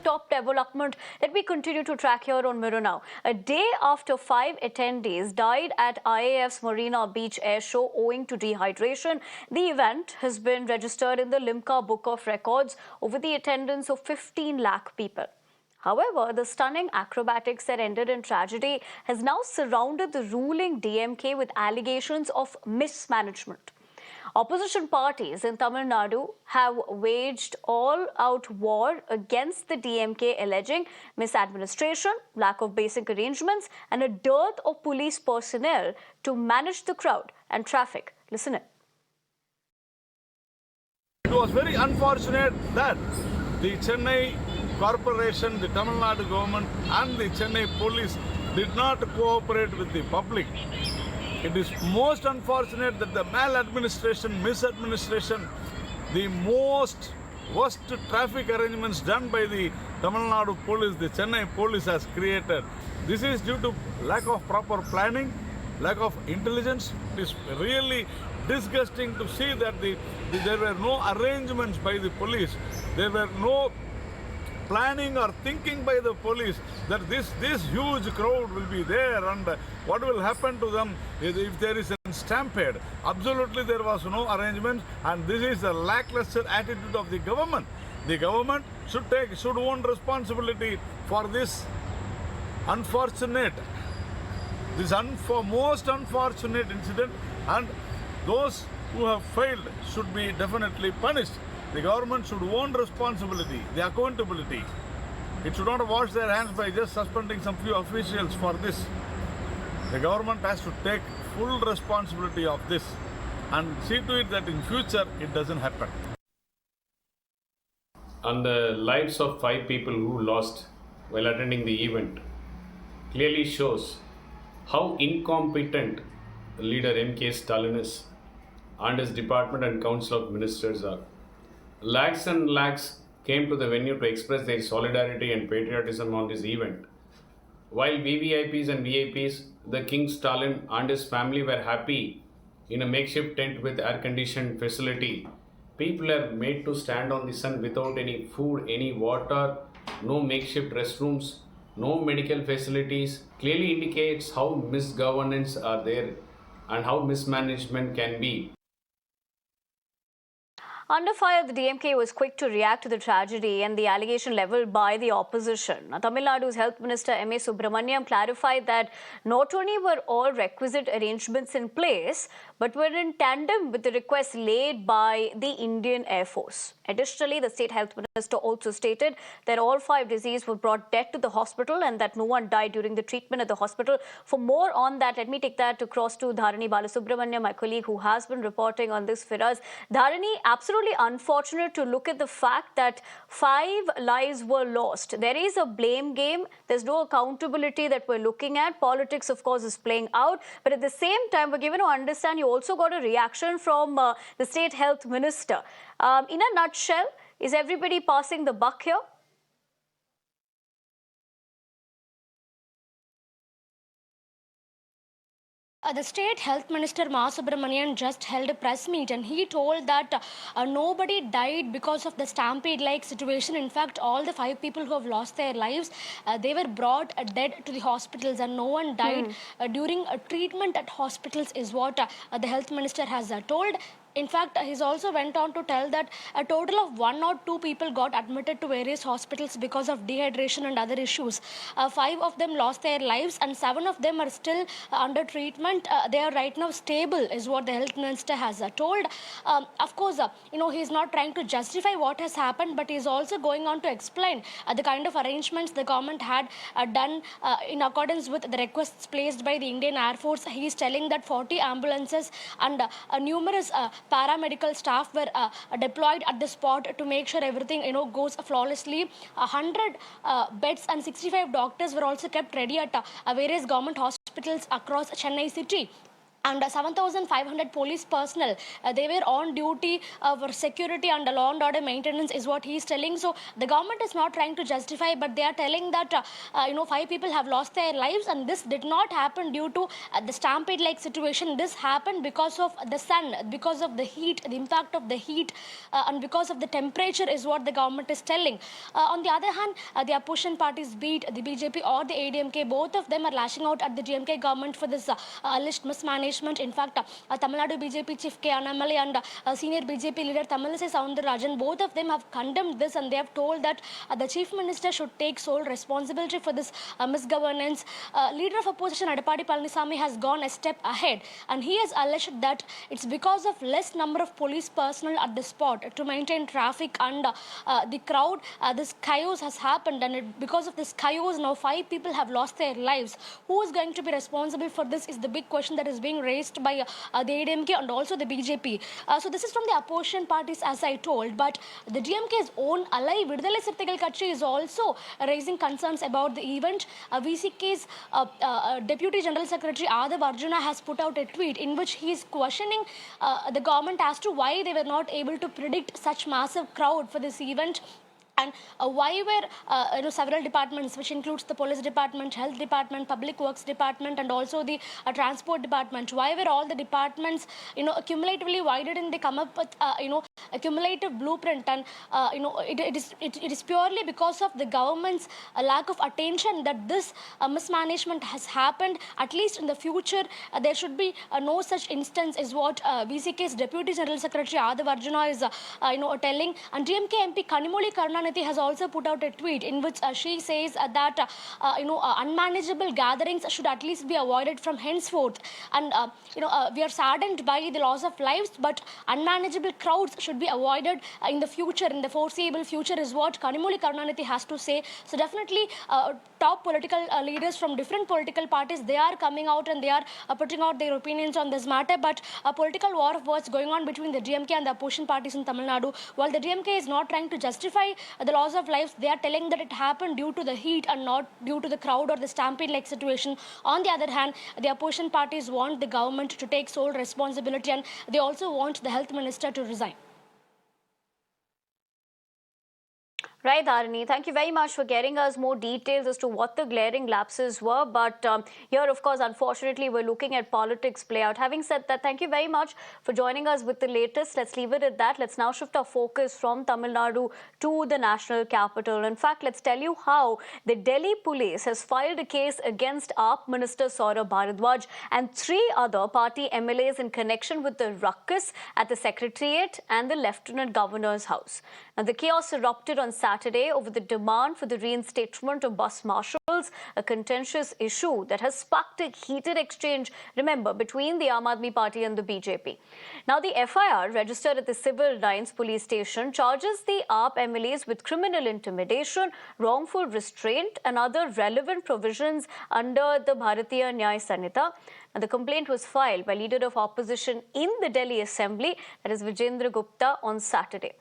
top development that we continue to track here on Mirror Now. A day after 5 attendees died at IAF's Marina Beach airshow owing to dehydration, the event has been registered in the Limca Book of Records over the attendance of 15 lakh people. However, the stunning acrobatics that ended in tragedy has now surrounded the ruling DMK with allegations of mismanagement. Opposition parties in Tamil Nadu have waged all-out war against the DMK, alleging misadministration, lack of basic arrangements, and a dearth of police personnel to manage the crowd and traffic. Listen in. It was very unfortunate that the Chennai Corporation, the Tamil Nadu government and the Chennai police did not cooperate with the public. It is most unfortunate that the maladministration, misadministration, the most worst traffic arrangements done by the Tamil Nadu police, the Chennai police has created. This is due to lack of proper planning, lack of intelligence. It is really disgusting to see that there were no arrangements by the police. There were no planning or thinking by the police that this huge crowd will be there and what will happen to them if there is a stampede. Absolutely there was no arrangement, and this is a lackluster attitude of the government. The government should own responsibility for this most unfortunate incident, and those who have failed should be definitely punished. The government should own responsibility, the accountability. It should not wash their hands by just suspending some few officials for this. The government has to take full responsibility of this and see to it that in future it doesn't happen. And the lives of 5 people who lost while attending the event clearly shows how incompetent leader MK Stalin is and his department and council of ministers are. Lakhs and lakhs came to the venue to express their solidarity and patriotism on this event. While VVIPs and VIPs, the King Stalin and his family were happy in a makeshift tent with air-conditioned facility, people are made to stand on the sun without any food, any water, no makeshift restrooms, no medical facilities. Clearly indicates how misgovernance are there and how mismanagement can be. Under fire, the DMK was quick to react to the tragedy and the allegation levelled by the opposition. Now, Tamil Nadu's Health Minister M.A. Subramaniam clarified that not only were all requisite arrangements in place, but were in tandem with the requests laid by the Indian Air Force. Additionally, the State Health Minister also stated that all 5 deceased were brought dead to the hospital and that no one died during the treatment at the hospital. For more on that, let me take that across to Dharani Balasubramaniam, my colleague who has been reporting on this for us. Dharani, absolutely unfortunate to look at the fact that 5 lives were lost. There is a blame game. There's no accountability that we're looking at. Politics, of course, is playing out. But at the same time, we're given to understand you also got a reaction from the State Health Minister. In a nutshell, is everybody passing the buck here? The State Health Minister Ma Subramanian just held a press meet and he told that nobody died because of the stampede-like situation. In fact, all the 5 people who have lost their lives, they were brought dead to the hospitals and no one died during treatment at hospitals is what the Health Minister has told. In fact, he's also went on to tell that a total of 1 or 2 people got admitted to various hospitals because of dehydration and other issues. 5 of them lost their lives and 7 of them are still under treatment. They are right now stable is what the health minister has told. Of course, he's not trying to justify what has happened, but he's also going on to explain the kind of arrangements the government had done in accordance with the requests placed by the Indian Air Force. He's telling that 40 ambulances and numerous paramedical staff were deployed at the spot to make sure everything goes flawlessly. 100 beds and 65 doctors were also kept ready at various government hospitals across Chennai city. and 7,500 police personnel. They were on duty for security and law and order maintenance is what he is telling. So the government is not trying to justify, but they are telling that 5 people have lost their lives, and this did not happen due to the stampede like situation. This happened because of the sun, because of the heat, the impact of the heat, and because of the temperature is what the government is telling. On the other hand, the opposition parties, be it the BJP or the ADMK, both of them are lashing out at the DMK government for this alleged mismanagement. In fact, Tamil Nadu BJP chief K. Annamalai and senior BJP leader Tamilisai Soundararajan, both of them have condemned this, and they have told that the chief minister should take sole responsibility for this misgovernance. Leader of opposition Edappadi Palanisamy has gone a step ahead, and he has alleged that it's because of less number of police personnel at the spot to maintain traffic and the crowd. This chaos has happened, and because of this chaos, now 5 people have lost their lives. Who is going to be responsible for this is the big question that is being raised by the ADMK and also the BJP. So this is from the opposition parties, as I told, but the DMK's own ally, Vidudalai Sirthigal Katchi, is also raising concerns about the event. VCK's Deputy General Secretary Adav Arjuna has put out a tweet in which he is questioning the government as to why they were not able to predict such massive crowd for this event. And why were several departments, which includes the police department, health department, public works department, and also the transport department, why were all the departments, cumulatively, why didn't they come up with, a cumulative blueprint? And it is purely because of the government's lack of attention that this mismanagement has happened. At least in the future, there should be no such instance, is what VCK's Deputy General Secretary Adav Arjuna is telling. And DMK MP Kanimoli Karnanidhi has also put out a tweet in which she says that unmanageable gatherings should at least be avoided from henceforth. And we are saddened by the loss of lives, but unmanageable crowds should be avoided in the future, in the foreseeable future, is what Kanimoli Karnanidhi has to say. So definitely top political leaders from different political parties, they are coming out and they are putting out their opinions on this matter. But a political war of words going on between the DMK and the opposition parties in Tamil Nadu. While the DMK is not trying to justify the loss of lives, they are telling that it happened due to the heat and not due to the crowd or the stampede-like situation. On the other hand, the opposition parties want the government to take sole responsibility, and they also want the health minister to resign. Right, Dharini. Thank you very much for getting us more details as to what the glaring lapses were. But here, of course, unfortunately, we're looking at politics play out. Having said that, thank you very much for joining us with the latest. Let's leave it at that. Let's now shift our focus from Tamil Nadu to the national capital. In fact, let's tell you how the Delhi police has filed a case against AAP Minister Saurabh Bharadwaj and 3 other party MLAs in connection with the ruckus at the Secretariat and the Lieutenant Governor's house. Now, the chaos erupted on Saturday over the demand for the reinstatement of bus marshals, a contentious issue that has sparked a heated exchange, remember, between the Aam Aadmi Party and the BJP. Now, the FIR registered at the Civil Lines police station charges the AAP MLAs with criminal intimidation, wrongful restraint and other relevant provisions under the Bharatiya Nyaya Sanhita. And the complaint was filed by Leader of Opposition in the Delhi Assembly, that is Vijendra Gupta, on Saturday.